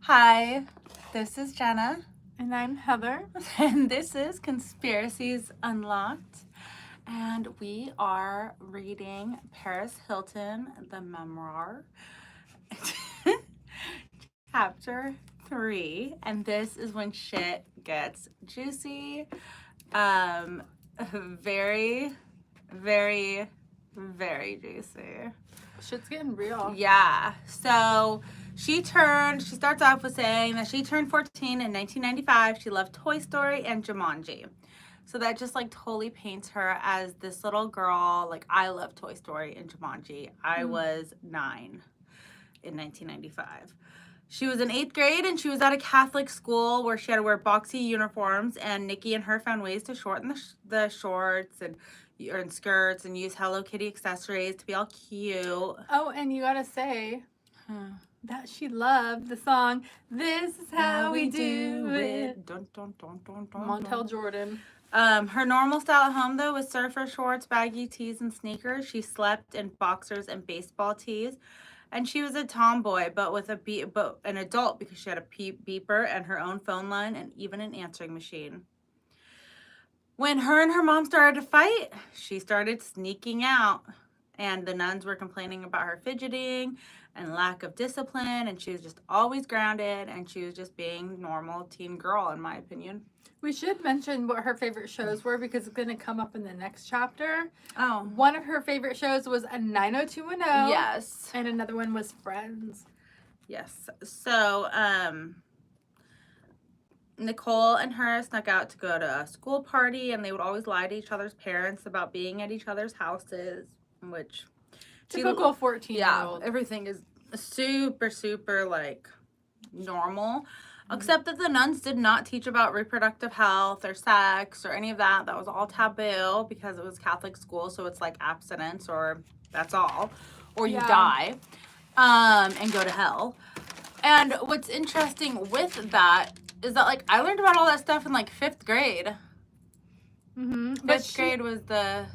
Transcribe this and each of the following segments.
Hi, this is Jenna, And I'm Heather. and this is Conspiracies Unlocked. And we are reading Paris Hilton, the memoir, chapter 3. And this is when shit gets juicy. Very, very, very juicy. Shit's getting real. Yeah. So she starts off with saying that she turned 14 in 1995. She loved Toy Story and Jumanji. So that just like totally paints her as this little girl. Like, I love Toy Story and Jumanji. I was 9 in 1995. She was in 8th grade and she was at a Catholic school where she had to wear boxy uniforms, and Nikki and her found ways to shorten the shorts and skirts and use Hello Kitty accessories to be all cute. Oh, and you gotta say that she loved the song "This Is How We Do It." Dun, dun, dun, dun, dun, Montel dun. Jordan. Her normal style at home, though, was surfer shorts, baggy tees, and sneakers. She slept in boxers and baseball tees. And she was a tomboy, but with an adult, because she had a beeper and her own phone line and even an answering machine. When her and her mom started to fight, she started sneaking out. And the nuns were complaining about her fidgeting and lack of discipline. And she was just always grounded. And she was just being normal teen girl, in my opinion. We should mention what her favorite shows were because it's going to come up in the next chapter. Oh. One of her favorite shows was a 90210. Yes. And another one was Friends. Yes. So, Nicole and her snuck out to go to a school party, and they would always lie to each other's parents about being at each other's houses, which... Typical 14-year-old. Yeah, everything is super, super, like, normal. Except that the nuns did not teach about reproductive health or sex or any of that. That was all taboo because it was Catholic school, so it's like abstinence or that's all. Or you die and go to hell. And what's interesting with that is that, like, I learned about all that stuff in, like, 5th grade. Mm-hmm. 5th grade was the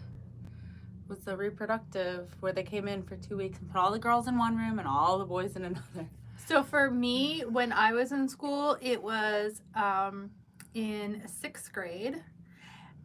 reproductive, where they came in for 2 weeks and put all the girls in one room and all the boys in another. So for me, when I was in school, it was in 6th grade,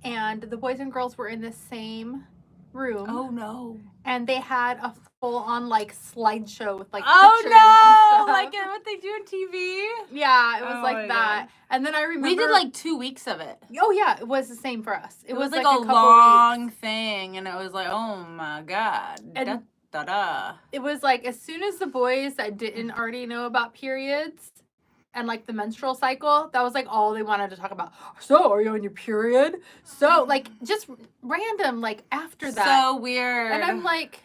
and the boys and girls were in the same room. Oh no! And they had a full-on like slideshow with like pictures and stuff. Like what they do on TV. Yeah, it was like that. God. And then I remember we did like 2 weeks of it. Oh yeah, it was the same for us. It was like a long thing, and it was like, oh my god. And it was like as soon as the boys that didn't already know about periods and like the menstrual cycle, that was like all they wanted to talk about. So, are you on your period? So, like just random, like after that. So weird. And I'm like,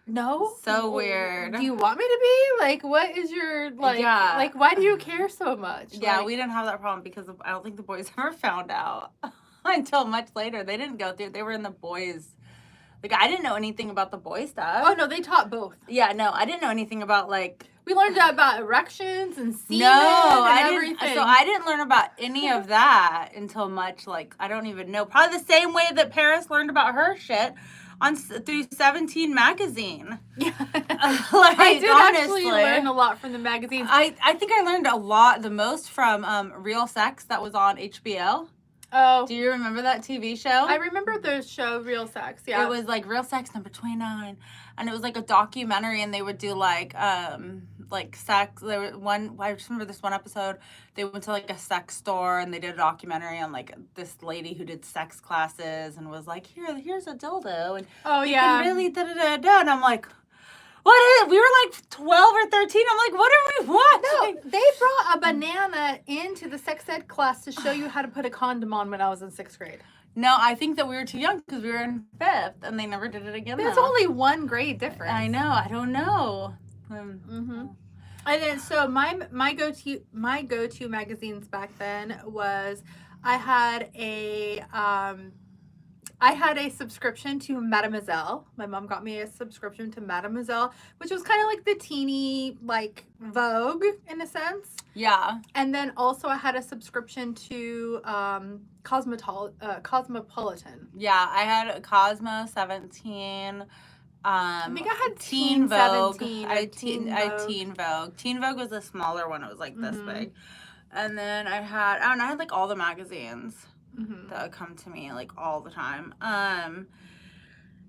no. So weird. Do you want me to be? Like, what is your like why do you care so much? Yeah, like, we didn't have that problem because I don't think the boys ever found out until much later. They didn't go through. They were in the boys. Like, I didn't know anything about the boy stuff. Oh, no, they taught both. Yeah, no, I didn't know anything about, like... We learned about erections and semen everything. So I didn't learn about any of that until much, like, I don't even know. Probably the same way that Paris learned about her shit through 17 magazine. Yeah. I did actually learn a lot from the magazines. I think I learned the most from Real Sex that was on HBO. Oh. Do you remember that TV show? I remember the show Real Sex, yeah. It was like Real Sex number 29. And it was like a documentary, and they would do like sex. There was I just remember this one episode. They went to like a sex store, and they did a documentary on like this lady who did sex classes and was like, here's a dildo. And you can really da-da-da-da. And I'm like, what is it? We were like 12 or 13. I'm like, what are we watching? No, they brought a banana into the sex ed class to show you how to put a condom on when I was in 6th grade. No, I think that we were too young because we were in 5th, and they never did it again. There's only 1 grade difference. I know. I don't know. Mm-hmm. And then so my go-to magazines back then was I had a subscription to Mademoiselle. My mom got me a subscription to Mademoiselle, which was kind of like the teeny, like, Vogue, in a sense. Yeah. And then also I had a subscription to Cosmopolitan. Yeah, I had Cosmo 17, I think I had Teen Vogue. 17 I or had Teen Vogue. Teen Vogue. Teen Vogue was the smaller one. It was like this Mhm. big. And then I don't know, I had like all the magazines Mhm. that would come to me like all the time.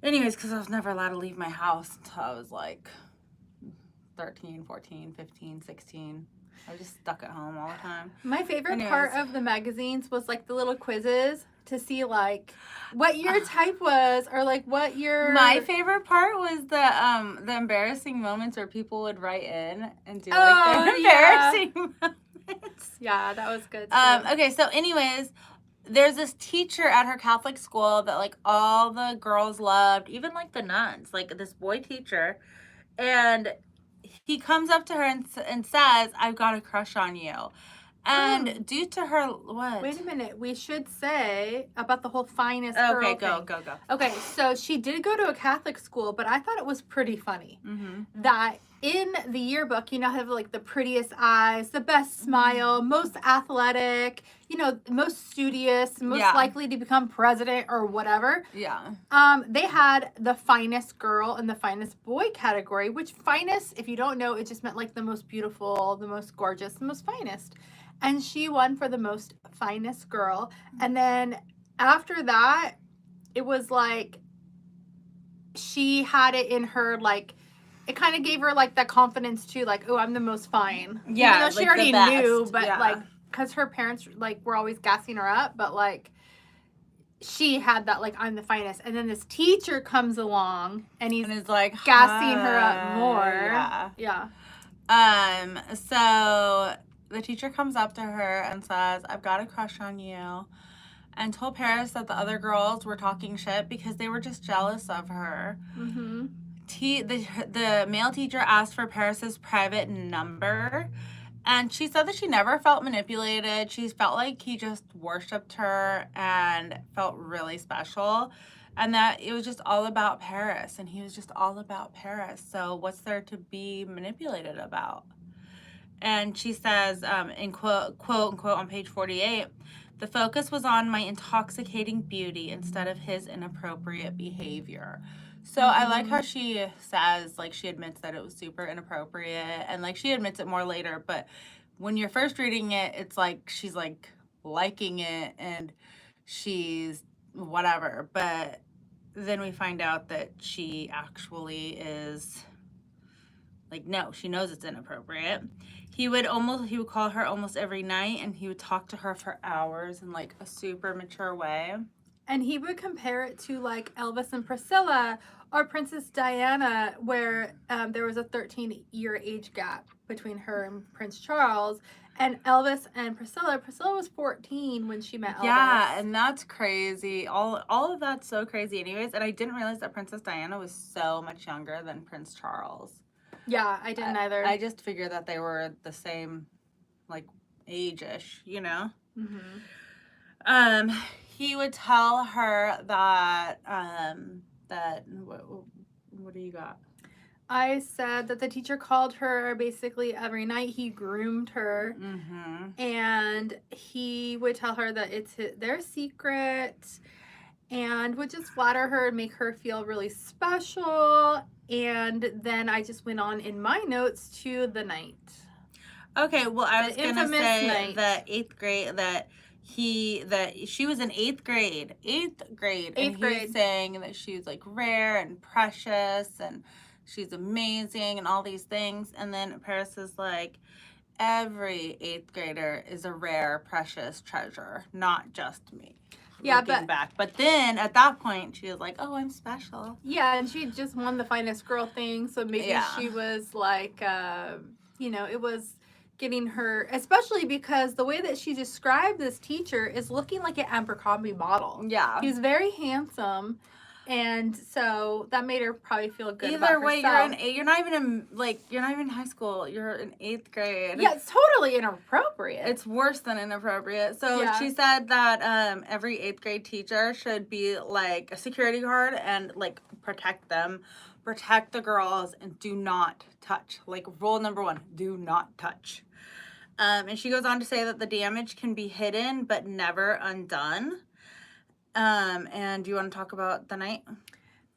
Anyways, because I was never allowed to leave my house until I was like 13, 14, 15, 16. I was just stuck at home all the time. My favorite Anyways. part of the magazines was like the little quizzes to see like what your type was or like what your My favorite part was the embarrassing moments where people would write in and do like Oh, their yeah. embarrassing moments. Yeah, that was good too. Okay, so anyways, there's this teacher at her Catholic school that like all the girls loved, even like the nuns, like this boy teacher, and he comes up to her and says, "I've got a crush on you." And due to her, what? Wait a minute. We should say about the whole finest girl Okay, thing. go. Okay, so she did go to a Catholic school, but I thought it was pretty funny that in the yearbook, you know, have like the prettiest eyes, the best smile, most athletic, you know, most studious, most likely to become president or whatever. Yeah. They had the finest girl and the finest boy category, which finest, if you don't know, it just meant like the most beautiful, the most gorgeous, the most finest. And she won for the most finest girl. And then after that, it was like she had it in her, like, it kind of gave her like that confidence too, like, oh, I'm the most fine. Yeah, even though she like the already knew, best, but yeah. like, because her parents like were always gassing her up, but like she had that like I'm the finest. And then this teacher comes along and he's like gassing her up more. Yeah. Yeah. So the teacher comes up to her and says, "I've got a crush on you," and told Paris that the other girls were talking shit because they were just jealous of her. Mm-hmm. The male teacher asked for Paris's private number, and she said that she never felt manipulated. She felt like he just worshipped her and felt really special, and that it was just all about Paris, and he was just all about Paris. So what's there to be manipulated about? And she says, in quote unquote on page 48, "The focus was on my intoxicating beauty instead of his inappropriate behavior." So I like how she says, like, she admits that it was super inappropriate, and like she admits it more later, but when you're first reading it, it's like she's like liking it and she's whatever, but then we find out that she actually is like, no, she knows it's inappropriate. He would call her almost every night, and he would talk to her for hours in like a super mature way. And he would compare it to like Elvis and Priscilla or Princess Diana, where there was a 13-year age gap between her and Prince Charles. And Elvis and Priscilla was 14 when she met Elvis. Yeah, and that's crazy. All of that's so crazy anyways. And I didn't realize that Princess Diana was so much younger than Prince Charles. Yeah, I didn't either. I just figured that they were the same, like, age-ish, you know? He would tell her that, what do you got? I said that the teacher called her basically every night. He groomed her. And he would tell her that it's their secret and would just flatter her and make her feel really special. And then I just went on in my notes to the night. Okay, well, I was going to say night. that 8th grade, that she was in 8th grade. 8th grade. And he was saying that she was, like, rare and precious and she's amazing and all these things. And then Paris is like, every 8th grader is a rare, precious treasure, not just me. Yeah, but then at that point she was like, "Oh, I'm special." Yeah, and she just won the finest girl thing, so maybe she was like, you know, it was getting her, especially because the way that she described this teacher is looking like an Abercrombie model. Yeah, he was very handsome, and so that made her probably feel good. Either about way, herself. you're not even in high school. You're in 8th grade. Yeah, it's totally inappropriate. It's worse than inappropriate. So she said that every 8th grade teacher should be like a security guard and like protect them, protect the girls, and do not touch. Like, rule number 1, do not touch. And she goes on to say that the damage can be hidden but never undone. And do you want to talk about the night?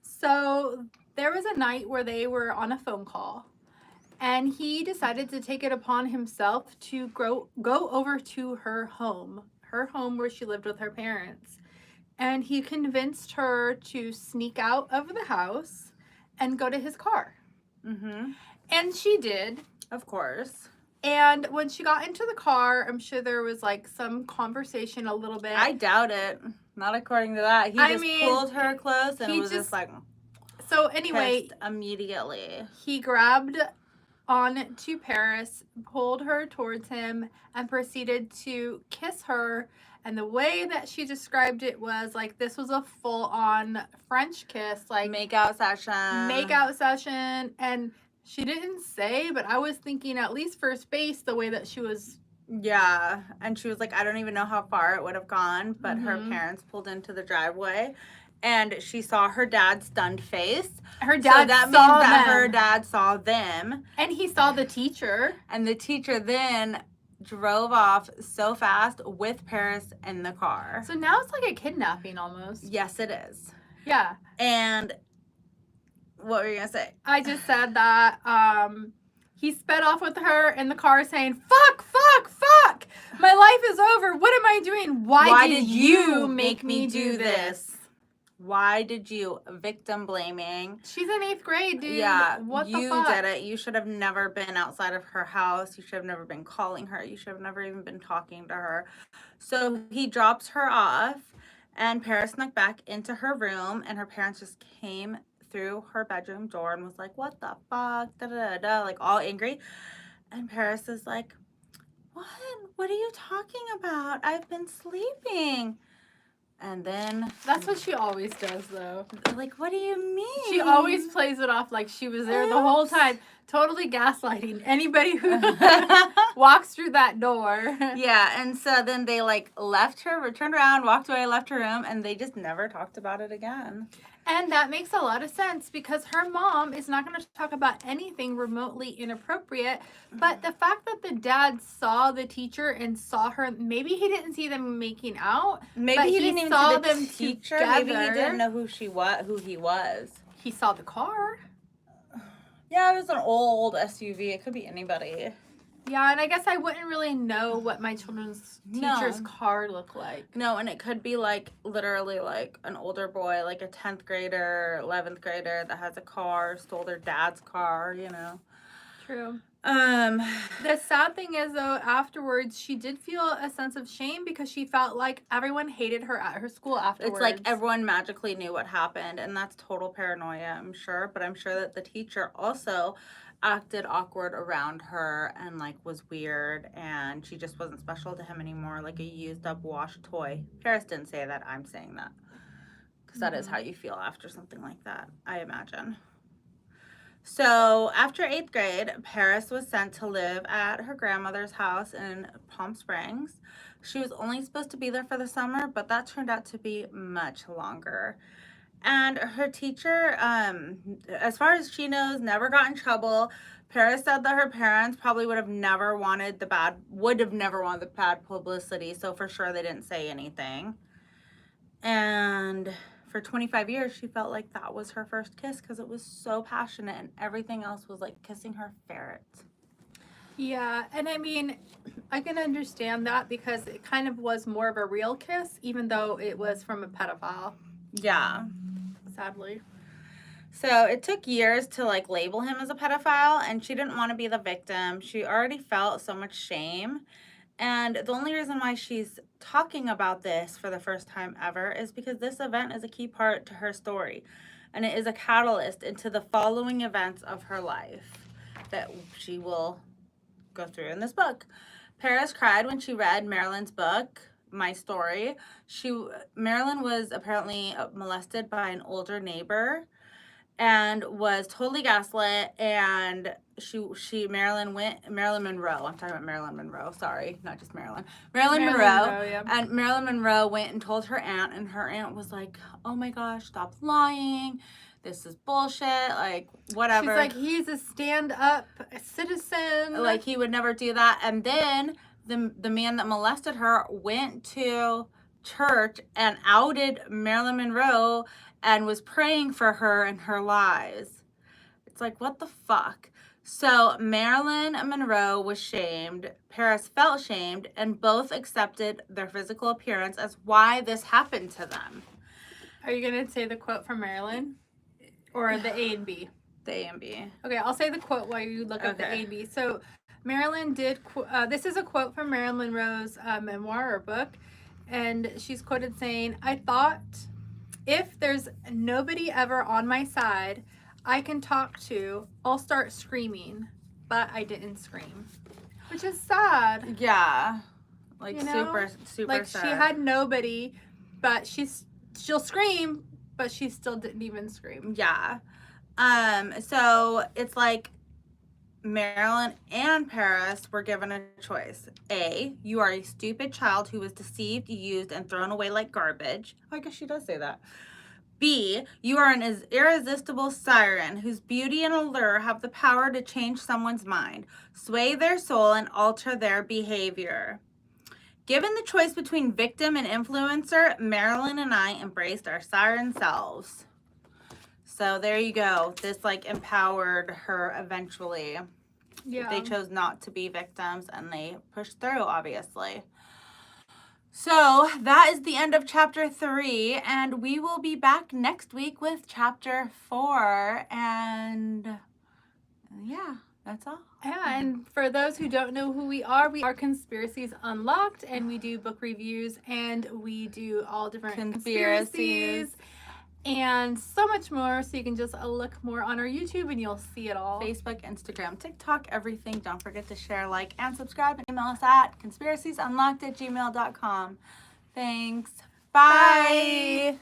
So there was a night where they were on a phone call, and he decided to take it upon himself to go over to her home where she lived with her parents. And he convinced her to sneak out of the house and go to his car. Mm-hmm. And she did. Of course. And when she got into the car, I'm sure there was like some conversation a little bit. I doubt it. Not according to that. He just pulled her close and was just like. So anyway, immediately he grabbed on to Paris, pulled her towards him, and proceeded to kiss her. And the way that she described it was like this was a full-on French kiss, like makeout session. And she didn't say, but I was thinking at least for space, the way that she was. Yeah, and she was like, I don't even know how far it would have gone, but her parents pulled into the driveway, and she saw her dad's stunned face. Her dad so that saw means that them. her dad saw them. And he saw the teacher. And the teacher then drove off so fast with Paris in the car. So now it's like a kidnapping almost. Yes, it is. Yeah. And what were you going to say? I just said that he sped off with her in the car saying, fuck, fuck, fuck. My life is over. What am I doing? Why did you make me do this? Why did you? Victim blaming. She's in 8th grade, dude. Yeah, what the fuck? You did it. You should have never been outside of her house. You should have never been calling her. You should have never even been talking to her. So he drops her off, and Paris snuck back into her room, and her parents just came through her bedroom door and was like, what the fuck? Da, da, da, da, like all angry. And Paris is like, what? What are you talking about? I've been sleeping. And then that's what she always does, though. Like, what do you mean? She always plays it off like she was there the whole time, totally gaslighting anybody who walks through that door. Yeah, and so then they like left her, turned around, walked away, left her room, and they just never talked about it again. And that makes a lot of sense because her mom is not going to talk about anything remotely inappropriate. But the fact that the dad saw the teacher and saw her, maybe he didn't see them making out. Maybe he didn't even saw see the them teacher. Together. Maybe he didn't know who he was. He saw the car. Yeah, it was an old SUV. It could be anybody. Yeah, and I guess I wouldn't really know what my children's teacher's car looked like. No, and it could be like literally like an older boy, like a 10th grader, 11th grader that has a car, stole their dad's car, you know. True. The sad thing is though, afterwards she did feel a sense of shame because she felt like everyone hated her at her school afterwards. It's like everyone magically knew what happened, and that's total paranoia, I'm sure, but I'm sure that the teacher also acted awkward around her and like was weird, and she just wasn't special to him anymore, like a used up washed toy. Paris didn't say that. I'm saying that because that is how you feel after something like that, I imagine. So after 8th grade, Paris was sent to live at her grandmother's house in Palm Springs. She was only supposed to be there for the summer, but that turned out to be much longer. And her teacher, as far as she knows, never got in trouble. Paris said that her parents probably would have never wanted the bad publicity, so for sure they didn't say anything. And for 25 years, she felt like that was her first kiss because it was so passionate, and everything else was like kissing her ferret. Yeah, and I mean, I can understand that because it kind of was more of a real kiss, even though it was from a pedophile. Yeah. Sadly. So it took years to like label him as a pedophile, and she didn't want to be the victim. She already felt so much shame. And the only reason why she's talking about this for the first time ever is because this event is a key part to her story. And it is a catalyst into the following events of her life that she will go through in this book. Paris cried when she read Marilyn's book, My Story. Marilyn was apparently molested by an older neighbor and was totally gaslit, and Marilyn Monroe, I'm talking about Marilyn Monroe, sorry, not just Marilyn Monroe, yeah. And Marilyn Monroe went and told her aunt, and her aunt was like, oh my gosh, stop lying, this is bullshit, like, whatever. She's like, he's a stand-up citizen. Like, he would never do that. And then the man that molested her went to church and outed Marilyn Monroe and was praying for her and her lies. It's like, what the fuck? So Marilyn Monroe was shamed, Paris felt shamed, and both accepted their physical appearance as why this happened to them. Are you going to say the quote from Marilyn? Or the A and B? The A and B. Okay, I'll say the quote while you look up the A and B. So Marilyn did, this is a quote from Marilyn Monroe's memoir or book. And she's quoted saying, "I thought, if there's nobody ever on my side I can talk to, I'll start screaming. But I didn't scream." Which is sad. Yeah. Like, you know? super like sad. She had nobody, but she'll scream, but she still didn't even scream. Yeah. So it's like Marilyn and Paris were given a choice. A, you are a stupid child who was deceived, used, and thrown away like garbage. I guess she does say that. B, you are an irresistible siren whose beauty and allure have the power to change someone's mind, sway their soul, and alter their behavior. Given the choice between victim and influencer, Marilyn and I embraced our siren selves. So there you go. This like empowered her eventually. Yeah. They chose not to be victims and they pushed through, obviously. So that is the end of chapter 3, and we will be back next week with chapter 4. And yeah, that's all. Yeah, and for those who don't know who we are Conspiracies Unlocked, and we do book reviews and we do all different conspiracies and so much more. So you can just look more on our YouTube and you'll see it all. Facebook, Instagram, TikTok, everything. Don't forget to share, like, and subscribe, and email us at conspiraciesunlocked@gmail.com. Thanks. Bye.